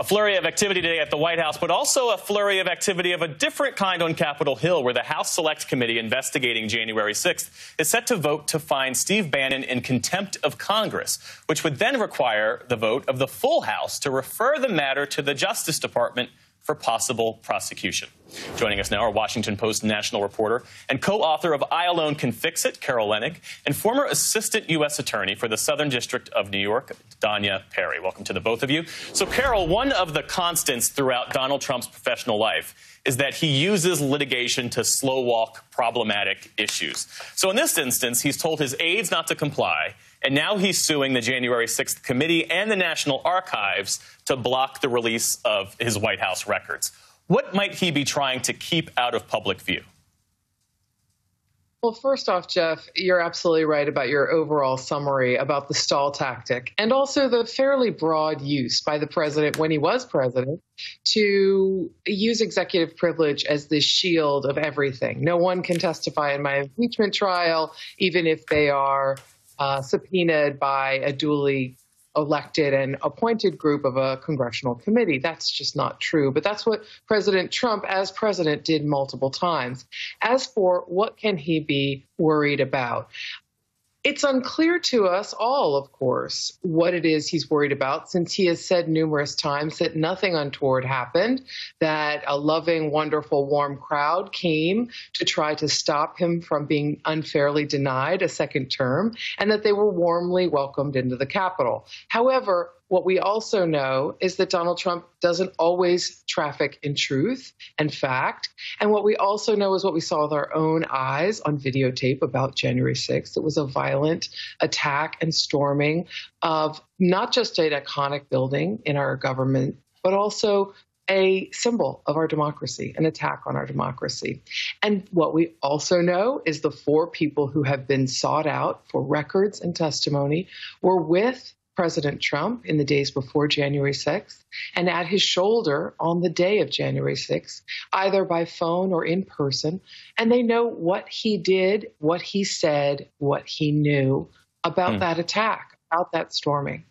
A flurry of activity today at the White House, but also a flurry of activity of a different kind on Capitol Hill, where the House Select Committee investigating January 6th is set to vote to find Steve Bannon in contempt of Congress, which would then require the vote of the full House to refer the matter to the Justice Department for possible prosecution. Joining us now are Washington Post national reporter and co-author of I Alone Can Fix It, Carol Leonnig, and former assistant U.S. attorney for the Southern District of New York, Danya Perry. Welcome to the both of you. So, Carol, one of the constants throughout Donald Trump's professional life is that he uses litigation to slow walk problematic issues. So in this instance, he's told his aides not to comply, and now he's suing the January 6th committee and the National Archives to block the release of his White House records. What might he be trying to keep out of public view? Well, first off, Jeff, you're absolutely right about your overall summary about the stall tactic and also the fairly broad use by the president when he was president to use executive privilege as the shield of everything. No one can testify in my impeachment trial, even if they are subpoenaed by a duly elected and appointed group of a congressional committee. That's just not true. But that's what President Trump, as president, did multiple times. As for what can he be worried about? It's unclear to us all, of course, what it is he's worried about, since he has said numerous times that nothing untoward happened, that a loving, wonderful, warm crowd came to try to stop him from being unfairly denied a second term, and that they were warmly welcomed into the Capitol. However, what we also know is that Donald Trump doesn't always traffic in truth and fact. And what we also know is what we saw with our own eyes on videotape about January 6th. It was a violent attack and storming of not just an iconic building in our government, but also a symbol of our democracy, an attack on our democracy. And what we also know is the four people who have been sought out for records and testimony were with President Trump in the days before January 6th and at his shoulder on the day of January 6th, either by phone or in person. And they know what he did, what he said, what he knew about that attack, about that storming.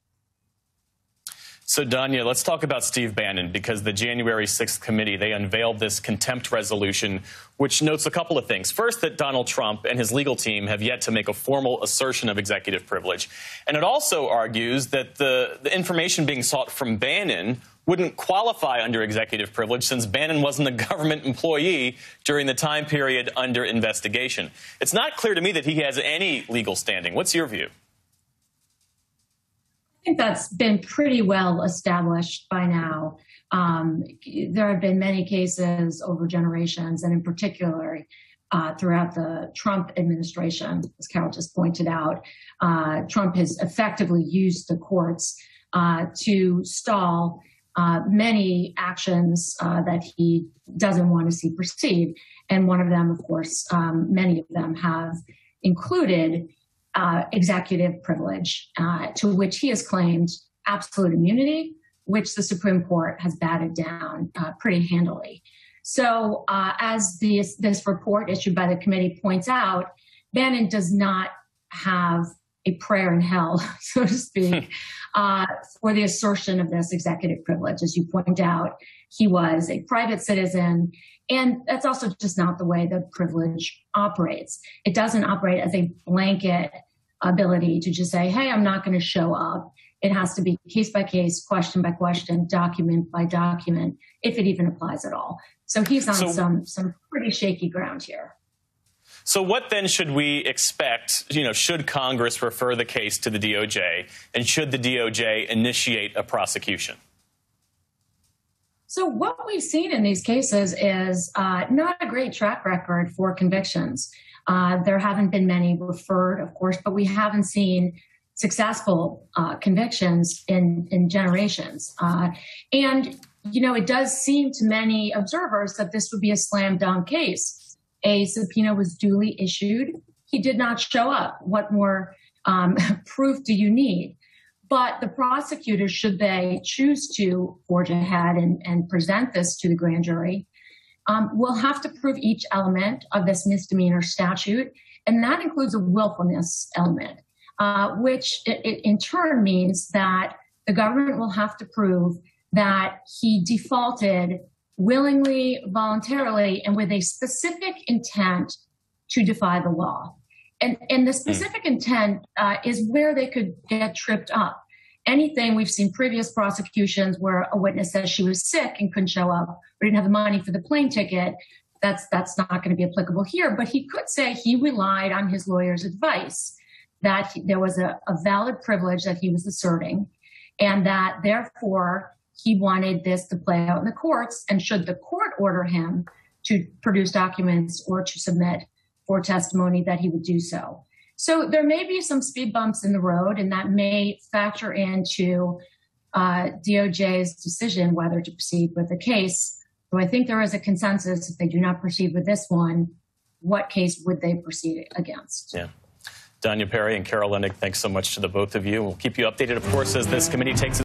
So, Danya, let's talk about Steve Bannon, because the January 6th committee, they unveiled this contempt resolution, which notes a couple of things. First, that Donald Trump and his legal team have yet to make a formal assertion of executive privilege. And it also argues that the information being sought from Bannon wouldn't qualify under executive privilege, since Bannon wasn't a government employee during the time period under investigation. It's not clear to me that he has any legal standing. What's your view? I think that's been pretty well established by now. There have been many cases over generations, and in particular throughout the Trump administration, as Carol just pointed out. Trump has effectively used the courts to stall many actions that he doesn't want to see proceed. And one of them, of course, many of them have included executive privilege, to which he has claimed absolute immunity, which the Supreme Court has batted down pretty handily. So as this report issued by the committee points out, Bannon does not have a prayer in hell, so to speak, for the assertion of this executive privilege. As you point out, he was a private citizen, and that's also just not the way the privilege operates. It doesn't operate as a blanket ability to just say, hey, I'm not going to show up. It has to be case by case, question by question, document by document, if it even applies at all. So he's on some pretty shaky ground here. So what then should we expect? Should Congress refer the case to the DOJ, and should the DOJ initiate a prosecution? So what we've seen in these cases is not a great track record for convictions. There haven't been many referred, of course, but we haven't seen successful convictions in generations. And, it does seem to many observers that this would be a slam dunk case. A subpoena was duly issued. He did not show up. What more proof do you need? But the prosecutors, should they choose to forge ahead and present this to the grand jury, will have to prove each element of this misdemeanor statute, and that includes a willfulness element, which in turn means that the government will have to prove that he defaulted willingly, voluntarily, and with a specific intent to defy the law. And the specific intent is where they could get tripped up. Anything, we've seen previous prosecutions where a witness says she was sick and couldn't show up or didn't have the money for the plane ticket. That's not going to be applicable here. But he could say he relied on his lawyer's advice, that there was a valid privilege that he was asserting, and that therefore he wanted this to play out in the courts. And should the court order him to produce documents or to submit for testimony, that he would do so. So there may be some speed bumps in the road, and that may factor into DOJ's decision whether to proceed with the case. So I think there is a consensus, if they do not proceed with this one, what case would they proceed against? Yeah. Danya Perry and Carol Lennig, thanks so much to the both of you. We'll keep you updated, of course, as this committee takes